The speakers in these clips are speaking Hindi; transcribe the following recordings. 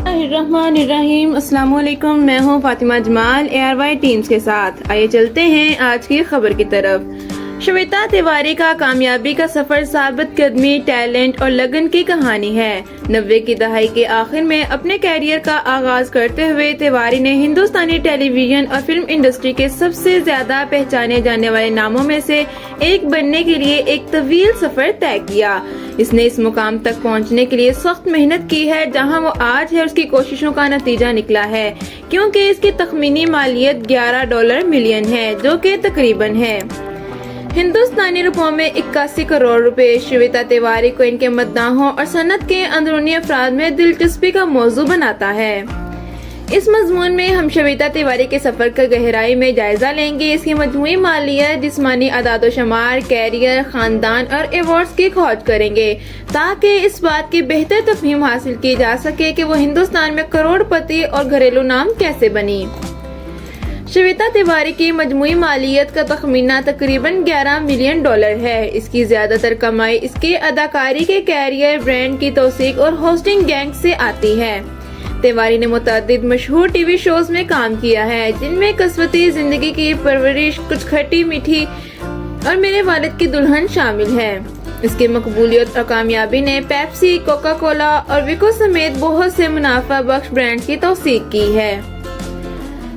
बिस्मिल्लाहिर्रहमानिर्रहीम। अस्सलाम वालेकुम। मैं हूँ फातिमा जमाल ARY टीम्स के साथ। आइए चलते हैं आज की खबर की तरफ। श्वेता तिवारी का कामयाबी का सफर साबित कदमी, टैलेंट और लगन की कहानी है। 90 की दहाई के आखिर में अपने कैरियर का आगाज करते हुए तिवारी ने हिंदुस्तानी टेलीविजन और फिल्म इंडस्ट्री के सबसे ज्यादा पहचाने जाने वाले नामों में से एक बनने के लिए एक तवील सफर तय किया। इसने इस मुकाम तक पहुंचने के लिए सख्त मेहनत की है, जहां वो आज है उसकी कोशिशों का नतीजा निकला है, क्योंकि इसकी तखमीनी मालियत $11 मिलियन है, जो कि तकरीबन है हिंदुस्तानी रुपयों में 81 करोड़ रुपए। श्वेता तिवारी को इनके मद्दाहों और सनत के अंदरूनी अफराद में दिलचस्पी का मौजू बनाता है। इस मजमून में हम श्वेता तिवारी के सफर का गहराई में जायजा लेंगे, इसकी मजमूई मालियत, जिस्मानी अदादोशुमार, कैरियर, खानदान और अवार्ड्स की खोज करेंगे, ताकि इस बात की बेहतर तफहीम हासिल की जा सके कि वो हिंदुस्तान में करोड़पति और घरेलू नाम कैसे बनी। श्वेता तिवारी की मजमूई मालियत का तखमीना तकरीबन $11 मिलियन है। इसकी ज्यादातर कमाई इसके अदाकारी के कैरियर, ब्रांड की तौसीक और होस्टिंग गैंग से आती है। तिवारी ने मुतअद्दिद मशहूर टीवी शोज में काम किया है, जिनमें कसवती जिंदगी की परवरिश, कुछ खट्टी मीठी और मेरे वालिद की दुल्हन शामिल है। इसकी मकबूलियत और कामयाबी ने पेप्सी, कोका कोला और विको समेत बहुत से मुनाफा बख्श ब्रांड्स की तौसीक की है।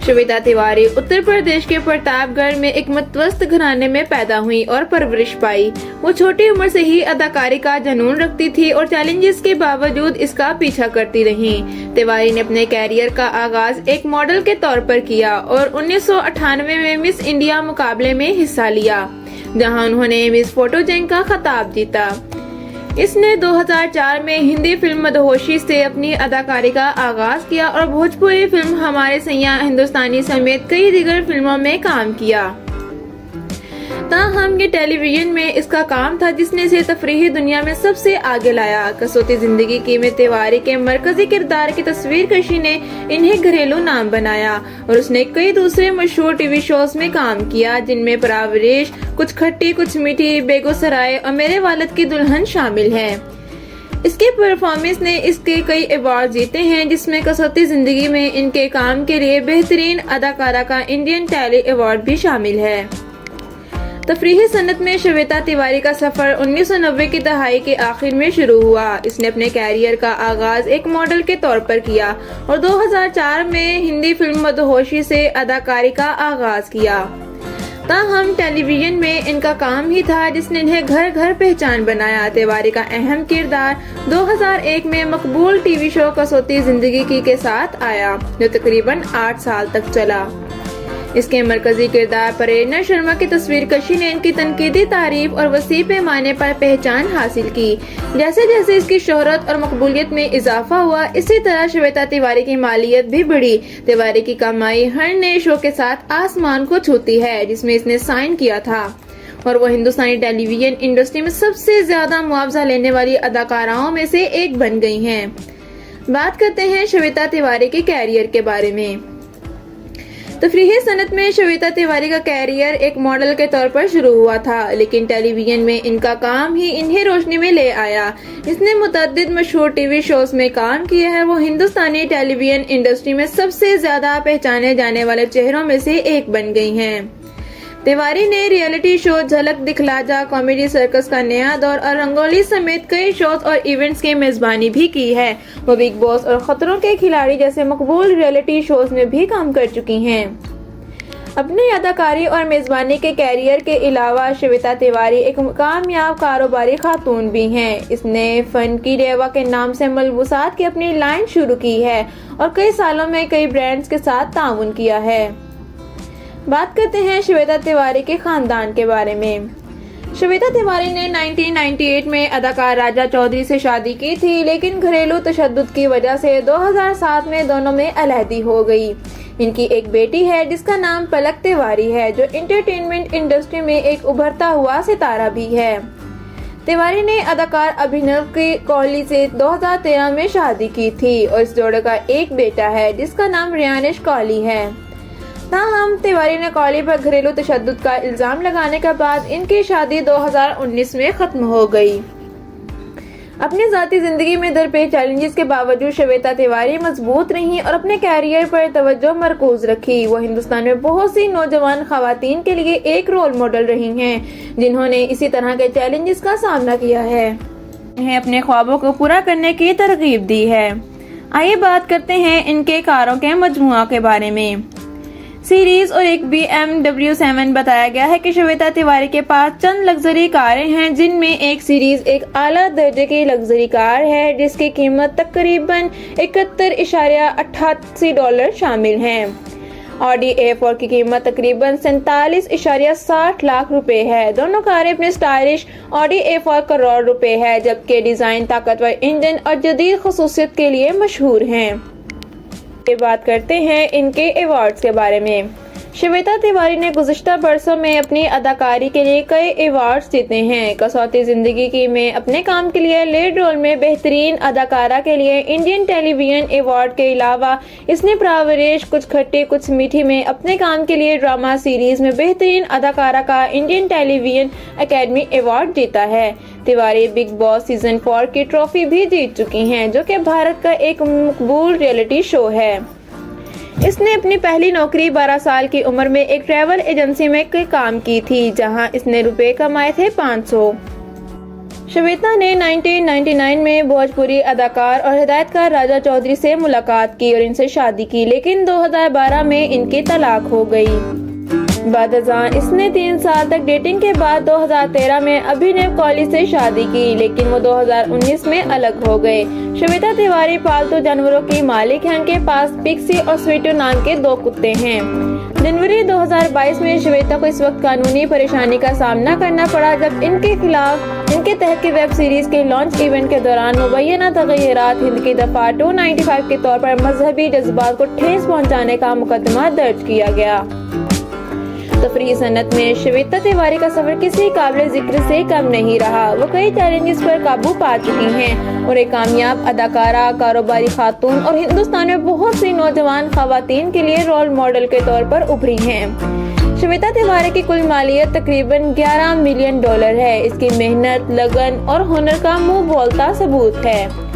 श्वेता तिवारी उत्तर प्रदेश के प्रतापगढ़ में एक मतवस्त घराने में पैदा हुई और परवरिश पाई। वो छोटी उम्र से ही अदाकारी का जुनून रखती थी और चैलेंजेस के बावजूद इसका पीछा करती रही। तिवारी ने अपने कैरियर का आगाज एक मॉडल के तौर पर किया और 1998 में मिस इंडिया मुकाबले में हिस्सा लिया, जहां उन्होंने मिस फोटोजेनिक का खिताब जीता। इसने 2004 में हिंदी फिल्म मदहोशी से अपनी अदाकारी का आगाज किया और भोजपुरी फिल्म हमारे सैयां हिंदुस्तानी समेत कई दीगर फिल्मों में काम किया। ताहम ये टेलीविजन में इसका काम था जिसने इसे तफरीही दुनिया में सबसे आगे लाया। कसौती जिंदगी की में तिवारी के मरकजी किरदार की तस्वीर कशी ने इन्हें घरेलू नाम बनाया और उसने कई दूसरे मशहूर टीवी शोज में काम किया, जिनमें परवरिश, कुछ खट्टी कुछ मीठी, बेगूसराय और मेरे वालिद की दुल्हन शामिल है। इसके परफॉर्मेंस ने इसके कई अवार्ड जीते हैं, जिसमें कसौती जिंदगी में इनके काम के लिए बेहतरीन अदाकारा का इंडियन टैली अवार्ड भी शामिल है। तफरीही सनत में श्वेता तिवारी का सफर 1990 की दहाई के आखिर में शुरू हुआ। इसने अपने कैरियर का आगाज एक मॉडल के तौर पर किया और 2004 में हिंदी फिल्म मदहोशी से अदाकारी का आगाज किया। ताहम टेलीविजन में इनका काम ही था जिसने इन्हें घर घर पहचान बनाया। तिवारी का अहम किरदार 2001 में मकबूल टीवी शो कसौती जिंदगी की के साथ आया, जो तकरीबन 8 साल तक चला। इसके मरकजी किरदार प्रेरणा शर्मा की तस्वीर कशी ने इनकी तनकीदी तारीफ और वसी पैमाने पर पहचान हासिल की। जैसे जैसे इसकी शोहरत और मकबूलियत में इजाफा हुआ, इसी तरह श्वेता तिवारी की मालियत भी बढ़ी। तिवारी की कमाई हर नए शो के साथ आसमान को छूती है, जिसमें इसने साइन किया था, और वो हिंदुस्तानी टेलीविजन इंडस्ट्री में सबसे ज्यादा मुआवजा लेने वाली अदाकाराओं में से एक बन गई हैं। बात करते हैं श्वेता तिवारी के कैरियर के बारे में। तफरीही सनत में श्वेता तिवारी का कैरियर एक मॉडल के तौर पर शुरू हुआ था, लेकिन टेलीविजन में इनका काम ही इन्हें रोशनी में ले आया। इसने मुतअद्दिद मशहूर टीवी शोज में काम किया है। वो हिंदुस्तानी टेलीविजन इंडस्ट्री में सबसे ज्यादा पहचाने जाने वाले चेहरों में से एक बन गई हैं। तिवारी ने रियलिटी शो झलक दिखला जा, कॉमेडी सर्कस का नया दौर और रंगोली समेत कई शोज और इवेंट्स की मेजबानी भी की है। वो बिग बॉस और खतरों के खिलाड़ी जैसे मकबूल रियलिटी शोज में भी काम कर चुकी हैं। अपनी अदाकारी और मेजबानी के कैरियर के अलावा श्वेता तिवारी एक कामयाब कारोबारी खातून भी हैं। इसने फन की रेवा के नाम से मलबूसात की अपनी लाइन शुरू की है और कई सालों में कई ब्रांड्स के साथ ताउन किया है। बात करते हैं श्वेता तिवारी के खानदान के बारे में। श्वेता तिवारी ने 1998 में अदाकार राजा चौधरी से शादी की थी, लेकिन घरेलू तशद्दुद की वजह से 2007 में दोनों में अलहदी हो गई। इनकी एक बेटी है जिसका नाम पलक तिवारी है, जो एंटरटेनमेंट इंडस्ट्री में एक उभरता हुआ सितारा भी है। तिवारी ने अदाकार अभिनव की कोहली से 2013 में शादी की थी और इस जोड़े का एक बेटा है जिसका नाम रियानिश कोहली है। ताहम तिवारी ने कोहली पर घरेलू तशद्दुद का इल्जाम लगाने के बाद इनकी शादी 2019 में खत्म हो गई। अपनी जाती जिंदगी में दरपेश चैलेंजेस के बावजूद श्वेता तिवारी मजबूत रही और अपने कैरियर पर तवज्जो मरकूज रखी। वो हिंदुस्तान में बहुत सी नौजवान खवातीन के लिए एक रोल मॉडल रही हैं, जिन्होंने इसी तरह के चैलेंजेस का सामना किया है, उन्हें अपने ख्वाबों को पूरा करने की तरगीब दी है। आइए बात करते हैं इनके कारों के मजमुआ के बारे में। सीरीज और एक BMW 7 बताया गया है कि श्वेता तिवारी के पास चंद लग्जरी कारें हैं, जिनमें एक सीरीज एक आला दर्जे की लग्जरी कार है, जिसकी कीमत तकरीबन $71.88 शामिल है। ऑडी A4 की कीमत तकरीबन 47.60 लाख रुपए है। दोनों कारें अपने स्टाइलिश ऑडी A4 करोड़ रुपए है, जबकि डिजाइन, ताकतवर इंजन और जदीद खसूसियत के लिए मशहूर हैं। बात करते हैं इनके अवार्ड्स के बारे में। श्वेता तिवारी ने गुज़िश्ता बरसों में अपनी अदाकारी के लिए कई अवार्ड्स जीते हैं। कसौती जिंदगी की में अपने काम के लिए लीड रोल में बेहतरीन अदाकारा के लिए इंडियन टेलीविजन अवार्ड के अलावा इसने प्रावरेश कुछ खट्टी कुछ मीठी में अपने काम के लिए ड्रामा सीरीज में बेहतरीन अदाकारा का इंडियन टेलीविजन अकेडमी अवार्ड जीता है। तिवारी बिग बॉस सीजन 4 की ट्रॉफी भी जीत चुकी हैं, जो कि भारत का एक मकबूल रियलिटी शो है। इसने अपनी पहली नौकरी 12 साल की उम्र में एक ट्रैवल एजेंसी में काम की थी, जहां इसने रुपए कमाए थे 500। श्वेता ने 1999 में भोजपुरी अदाकार और हिदायतकार राजा चौधरी से मुलाकात की और इनसे शादी की, लेकिन 2012 में इनकी तलाक हो गई। बादजान इसने 3 साल तक डेटिंग के बाद 2013 में अभिनव कौली से शादी की, लेकिन वो 2019 में अलग हो गए। श्वेता तिवारी पालतू जानवरों की मालिक हैं। उनके पास पिक्सी और स्वीटू नाम के 2 कुत्ते हैं। जनवरी 2022 में श्वेता को इस वक्त कानूनी परेशानी का सामना करना पड़ा, जब इनके खिलाफ इनके तहत की वेब सीरीज के लॉन्च इवेंट के दौरान मुबैना तगय्युरात हिंद की दफा 295 के तौर पर मजहबी जज्बात को ठेस पहुँचाने का मुकदमा दर्ज किया गया। तफरीही सनत में श्वेता तिवारी का सफर किसी काबिल जिक्र से कम नहीं रहा। वो कई चैलेंजेस पर काबू पा चुकी हैं और एक कामयाब अदाकारा, कारोबारी खातून और हिंदुस्तान में बहुत सी नौजवान खवातीन के लिए रोल मॉडल के तौर पर उभरी हैं। श्वेता तिवारी की कुल मालियत तकरीबन $11 मिलियन है। इसकी मेहनत, लगन और हुनर का मुंह बोलता सबूत है।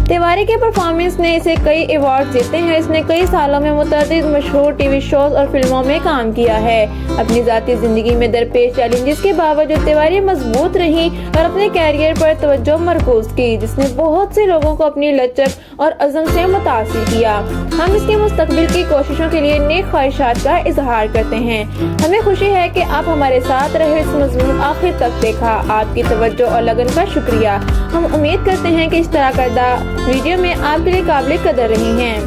तिवारी के परफॉर्मेंस ने इसे कई अवार्ड जीते हैं। इसने कई सालों में मुतअद्दिद मशहूर टीवी शोज और फिल्मों में काम किया है। अपनी जाती जिंदगी में दरपेश चैलेंजेस के बावजूद तिवारी मजबूत रही और अपने कैरियर पर तवज्जो मरकूज की, जिसने बहुत से लोगों को अपनी लचक और अज़म से मुतासिर किया। हम इसके मुस्तकबिल की कोशिशों के लिए नेक ख्वाहिशात का इजहार करते हैं। हमें खुशी है कि आप हमारे साथ रहे, इस मज़मून आखिर तक देखा। आपकी तवज्जो और लगन का शुक्रिया। हम उम्मीद करते हैं कि इस तरह करदा वीडियो में आपके लिए काबिल कदर रही हैं।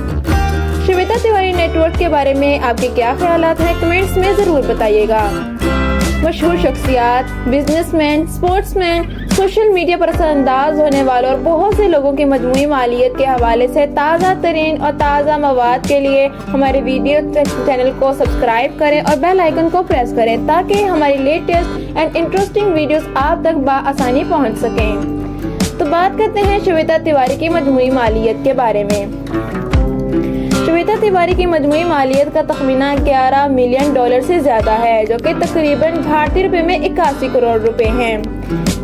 श्वेता तिवारी नेटवर्क के बारे में आपके क्या ख्यालात हैं, कमेंट्स में जरूर बताइएगा। मशहूर शख्सियात, बिजनेसमैन, स्पोर्ट्समैन, सोशल मीडिया पर असरअंदाज होने वालों और बहुत से लोगों की मजमूई मालियत के हवाले से ताज़ा तरीन और ताज़ा मवाद के लिए हमारे वीडियो चैनल को सब्सक्राइब करें और बेल आइकन को प्रेस करें, ताकि हमारी लेटेस्ट एंड इंटरेस्टिंग वीडियोस आप तक बआसानी पहुंच सकें। तो बात करते हैं श्वेता तिवारी की मजमूई मालियत के बारे में। श्वेता तिवारी की मजमूई मालियत का तखमीना $11 मिलियन से ज्यादा है, जो कि तकरीबन भारतीय रुपए में 81 करोड़ रुपए हैं।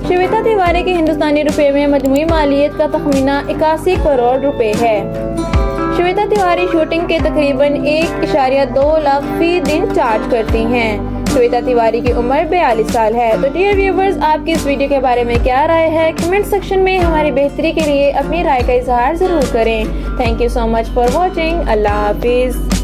श्वेता तिवारी के हिंदुस्तानी रुपए में मजमूई मालियत का तखमीना 81 करोड़ रुपए है। श्वेता तिवारी शूटिंग के तकरीबन 1.2 लाख फी दिन चार्ज करती हैं। श्वेता तिवारी की उम्र 42 साल है। तो डियर व्यूवर्स, आपकी इस वीडियो के बारे में क्या राय है, कमेंट सेक्शन में हमारी बेहतरी के लिए अपनी राय का इजहार जरूर करें। Thank you so much for watching. Allah Hafiz.